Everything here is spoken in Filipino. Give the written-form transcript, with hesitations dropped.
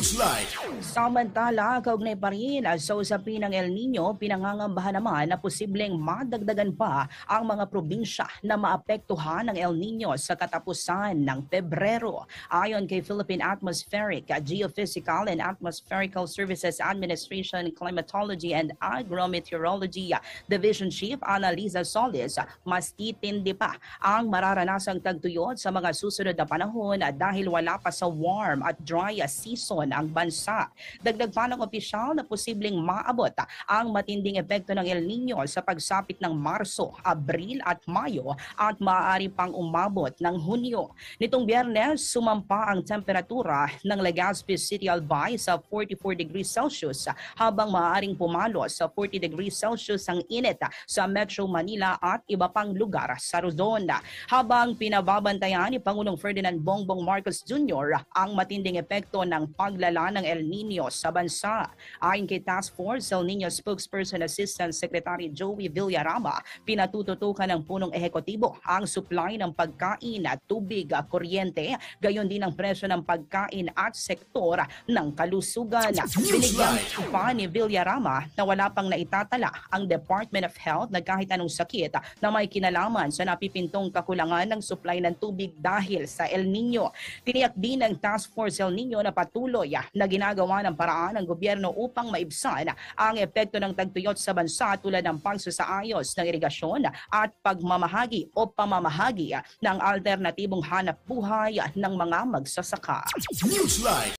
Newsline. Samantala, kaugnay pa rin sa usapin ng El Nino, pinangangambahan naman na posibleng madagdagan pa ang mga probinsya na maapektuhan ng El Nino sa katapusan ng Pebrero. Ayon kay Philippine Atmospheric, Geophysical and Atmospherical Services Administration Climatology and Agrometeorology Division Chief Annalisa Solis, mas titindi pa ang mararanasang tagtuyot sa mga susunod na panahon dahil wala pa sa warm at dry season ang bansa. Dagdag pa ng opisyal na posibleng maabot ang matinding epekto ng El Nino sa pagsapit ng Marso, Abril at Mayo at maaari pang umabot ng Hunyo. Nitong Biyernes, sumampa ang temperatura ng Legazpi City, Albay sa 44 degrees Celsius habang maaaring pumalo sa 40 degrees Celsius ang init sa Metro Manila at iba pang lugar sa Luzon. Habang pinababantayan ni Pangulong Ferdinand Bongbong Marcos Jr. ang matinding epekto ng paglala ng El Nino sa bansa. Ayon kay Task Force El Nino Spokesperson Assistant Secretary Joey Villarama, pinatututukan ng punong ehekutibo ang supply ng pagkain at tubig, kuryente, gayon din ang presyo ng pagkain at sektor ng kalusugan. Binigyan pa ni Villarama na wala pang naitatala ang Department of Health na kahit anong sakit na may kinalaman sa napipintong kakulangan ng supply ng tubig dahil sa El Nino. Tiniyak din ng Task Force El Nino na patuloy na ginagawa ng paraan ng gobyerno upang maibsan ang epekto ng tagtuyot sa bansa tulad ng pagsasaayos ng irigasyon at pagmamahagi o pamamahagi ng alternatibong hanap buhay ng mga magsasaka. Newsline.